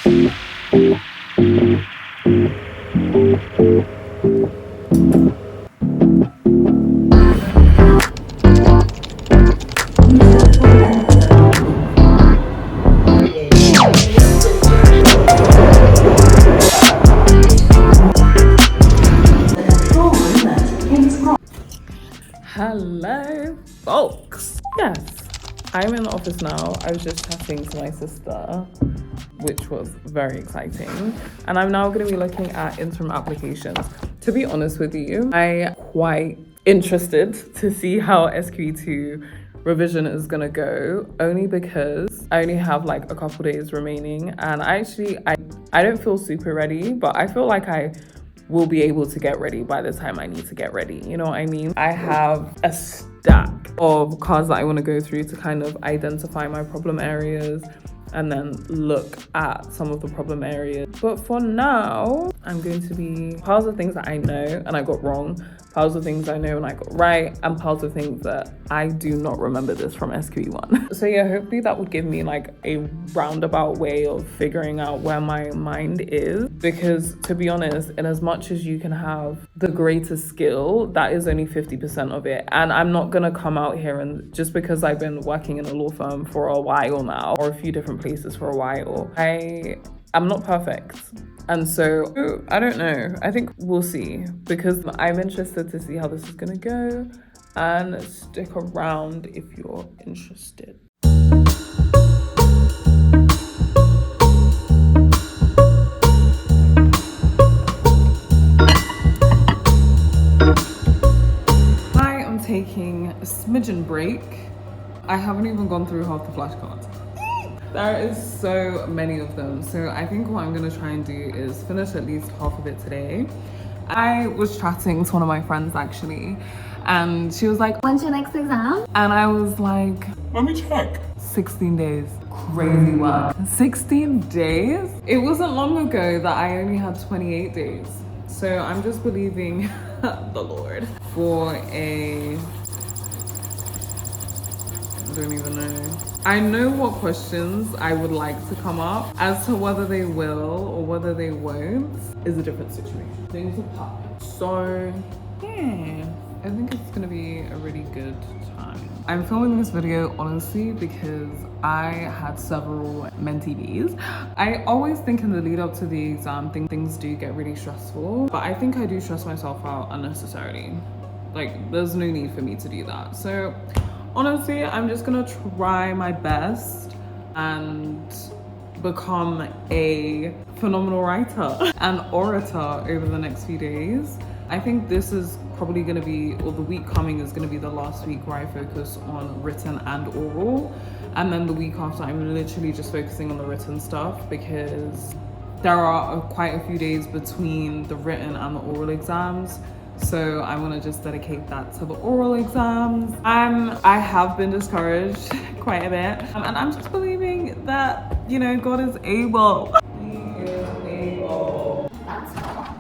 Hello, folks. Yes, I'm in the office now. I was just chatting to my sister, which was very exciting. And I'm now going to be looking at interim applications. To be honest with you, I'm quite interested to see how SQE2 revision is going to go, only because I only have like a couple days remaining. And I don't feel super ready, but I feel like I will be able to get ready by the time I need to get ready. You know what I mean? I have a stack of cards that I want to go through to kind of identify my problem areas and then look at some of the problem areas. But for now, I'm going to be piles of things that I know and I got wrong, piles of things I know and I got right, and piles of things that I do not remember this from SQE1. So yeah, hopefully that would give me like a roundabout way of figuring out where my mind is. Because to be honest, in as much as you can have the greatest skill, that is only 50% of it. And I'm not gonna come out here and just because I've been working in a law firm for a while now, or a few different places for a while, I'm not perfect. And so I don't know. I think we'll see, because I'm interested to see how this is gonna go, and stick around if you're interested. I am taking a smidgen break. I haven't even gone through half the flashcards. There is so many of them. So I think what I'm gonna try and do is finish at least half of it today. I was chatting to one of my friends actually, and she was like, when's your next exam? And I was like, let me check. 16 days. Crazy work. 16 days? It wasn't long ago that I only had 28 days. So I'm just believing the Lord for I don't even know. I know what questions I would like to come up. As to whether they will or whether they won't is a different situation. Things will pop. So yeah, I think it's gonna be a really good time. I'm filming this video honestly because I had several mentee Bs. I always think in the lead up to the exam, things do get really stressful, but I think I do stress myself out unnecessarily. Like, there's no need for me to do that. So honestly, I'm just gonna try my best and become a phenomenal writer and orator over the next few days. I think this is probably gonna be, or the week coming is gonna be the last week where I focus on written and oral. And then the week after, I'm literally just focusing on the written stuff, because there are quite a few days between the written and the oral exams. So I want to just dedicate that to the oral exams. I have been discouraged quite a bit, and I'm just believing that, you know, God is able. He is able. That's all.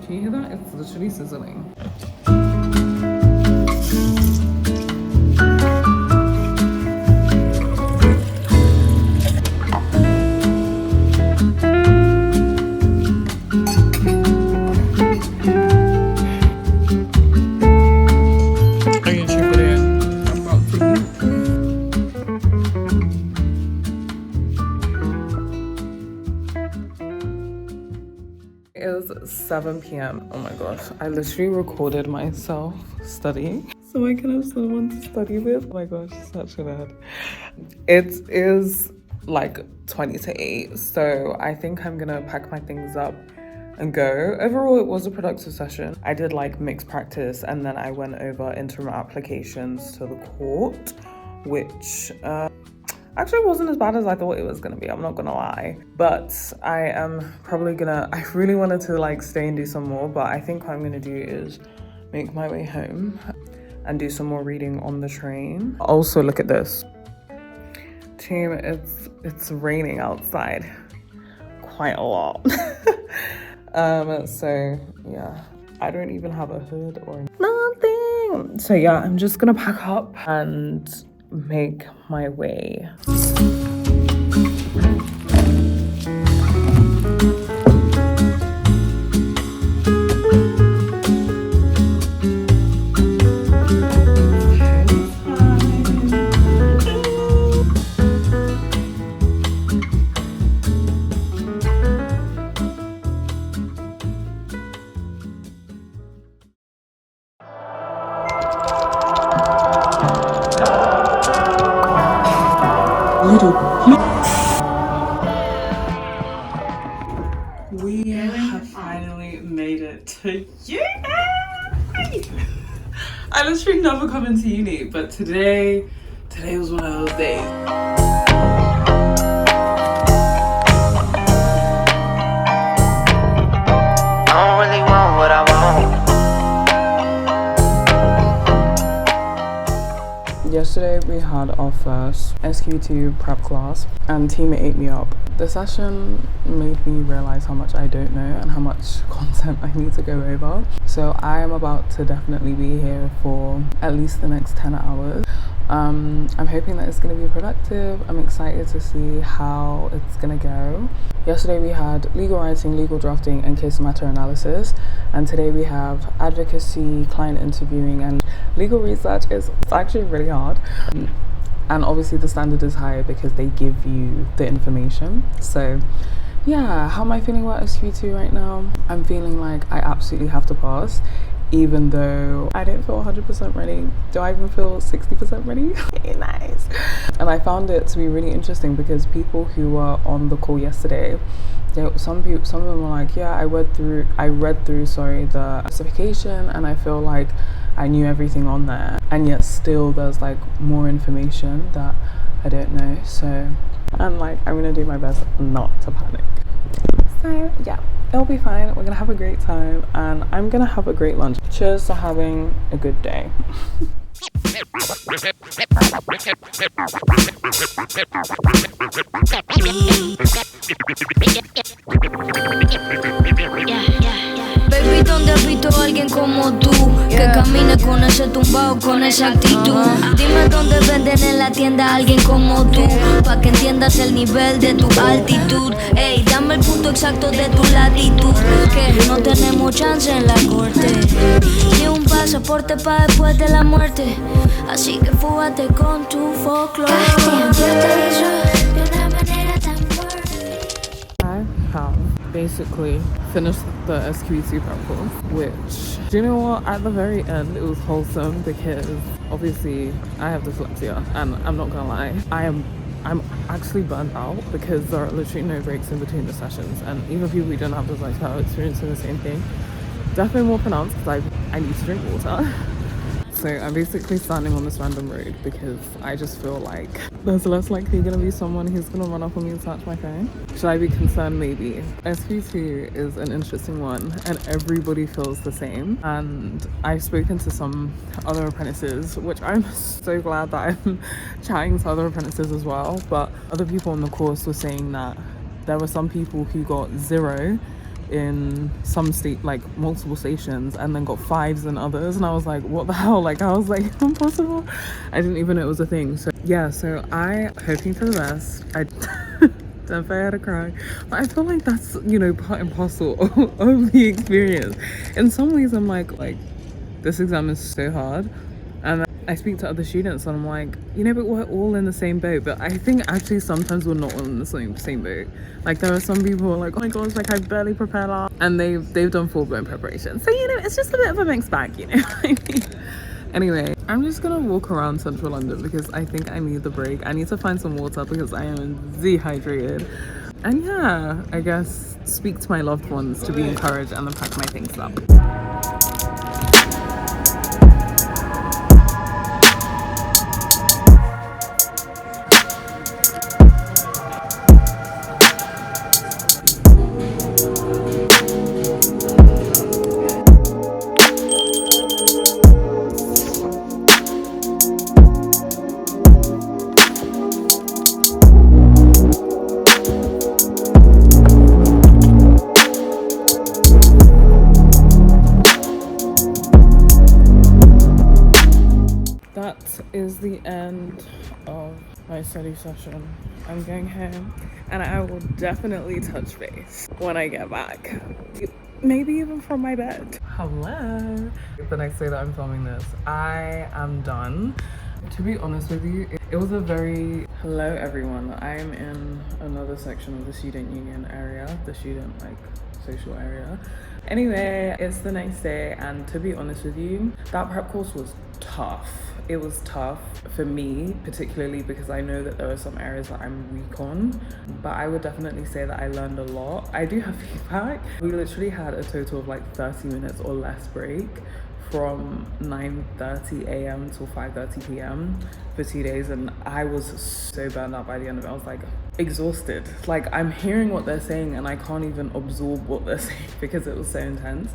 Can you hear that? It's literally sizzling. It is 7 p.m. Oh my gosh, I literally recorded myself studying so I can have someone to study with. Oh my gosh, such a nerd. It is like 20 to 8, so I think I'm gonna pack my things up and go. Overall, it was a productive session. I did like mixed practice, and then I went over interim applications to the court, which actually wasn't as bad as I thought it was gonna be, I'm not gonna lie. But I am probably gonna, I really wanted to like stay and do some more, but I think what I'm gonna do is make my way home and do some more reading on the train. Also, look at this. Team, it's raining outside quite a lot. So yeah, I don't even have a hood or nothing. So yeah, I'm just gonna pack up and make my way. Uni. I literally never come into uni, but today was one of those days. I don't really want what I want. Yesterday we had our first SQE2 prep class and teammate ate me up. The session made me realize how much I don't know and how much content I need to go over. So I am about to definitely be here for at least the next 10 hours. I'm hoping that it's going to be productive. I'm excited to see how it's going to go. Yesterday we had legal writing, legal drafting, and case matter analysis. And today we have advocacy, client interviewing, and legal research. It's actually really hard. And obviously the standard is higher because they give you the information. So yeah, how am I feeling about SQE2 right now? I'm feeling like I absolutely have to pass, even though I don't feel 100% ready. Do I even feel 60% ready? Nice. And I found it to be really interesting because people who were on the call yesterday, some of them were like, yeah, I read through the specification and I feel like I knew everything on there, and yet still there's like more information that I don't know. So I'm gonna do my best not to panic. So yeah, it'll be fine. We're gonna have a great time and I'm gonna have a great lunch. Cheers to having a good day. Baby, ¿dónde has visto a alguien como tú? Que camine con ese tumbao, con esa actitud. Dime dónde venden en la tienda a alguien como tú, pa' que entiendas el nivel de tu altitud. Ey, dame el punto exacto de tu latitud, que no tenemos chance en la corte, ni un pasaporte pa' después de la muerte. Así que fúgate con tu folklore. De una manera tan fuerte. I have basically finished the SQE2 prep course, which, do you know what, at the very end it was wholesome because obviously I have dyslexia and I'm not gonna lie, I'm actually burnt out because there are literally no breaks in between the sessions, and even people who don't have dyslexia are experiencing the same thing. Definitely more pronounced because I need to drink water. So I'm basically standing on this random road because I just feel like there's less likely going to be someone who's going to run up on me and snatch my phone. Should I be concerned? Maybe. SQE2 is an interesting one and everybody feels the same. And I've spoken to some other apprentices, which I'm so glad that I'm chatting to other apprentices as well. But other people on the course were saying that there were some people who got 0 in some state, like multiple stations, and then got 5s in others, and I was like, what the hell? Like, I was like, impossible. I didn't even know it was a thing. So yeah, so I hoping for the best. I don't I had to cry, but I feel like that's, you know, part and parcel of the experience. In some ways I'm like this exam is so hard, and I speak to other students and I'm like, you know, but we're all in the same boat. But I think actually sometimes we're not all in the same boat. Like, there are some people who are like, oh my gosh, like I barely prepared up, and they've done full-blown preparation. So, you know, it's just a bit of a mixed bag, you know what I mean? Anyway, I'm just gonna walk around central London because I think I need the break. I need to find some water because I am dehydrated. And yeah, I guess speak to my loved ones to be encouraged and then pack my things up. Is the end of my study session. I'm going home and I will definitely touch base when I get back, maybe even from my bed. Hello. The next day that I'm filming this, I am done. To be honest with you, it was a very... Hello everyone, I'm in another section of the student union area, the student social area. Anyway, it's the next day, and to be honest with you, that prep course was tough. it was tough for me, particularly because I know that there are some areas that I'm weak on, but I would definitely say that I learned a lot. I do have feedback. We literally had a total of like 30 minutes or less break from 9:30 a.m. till 5:30 p.m. for 2 days, and I was so burned out by the end of it. I was like exhausted. Like, I'm hearing what they're saying and I can't even absorb what they're saying because it was so intense.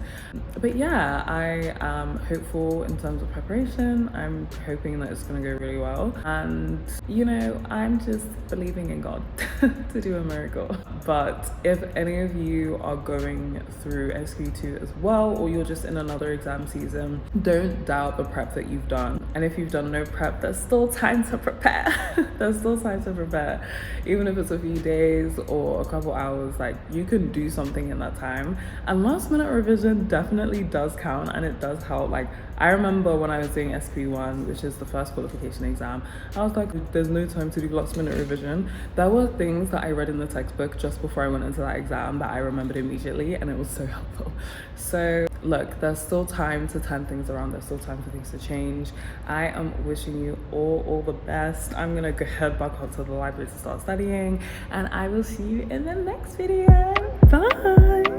But yeah, I am hopeful in terms of preparation. I'm hoping that it's gonna go really well, and you know, I'm just believing in God to do a miracle. But if any of you are going through SQE2 as well, or you're just in another exam season, don't doubt the prep that you've done. And if you've done no prep, there's still time to prepare. There's still time to prepare. Even if it's a few days or a couple hours, like, you can do something in that time. And last minute revision definitely does count, and it does help. Like, I remember when I was doing SQE1, which is the first qualification exam, I was like, there's no time to do last minute revision. There were things that I read in the textbook just before I went into that exam that I remembered immediately, and it was so helpful. So look, there's still time to turn things around. There's still time for things to change. I am wishing you all the best. I'm gonna go head back onto the library to start studying, and I will see you in the next video. Bye.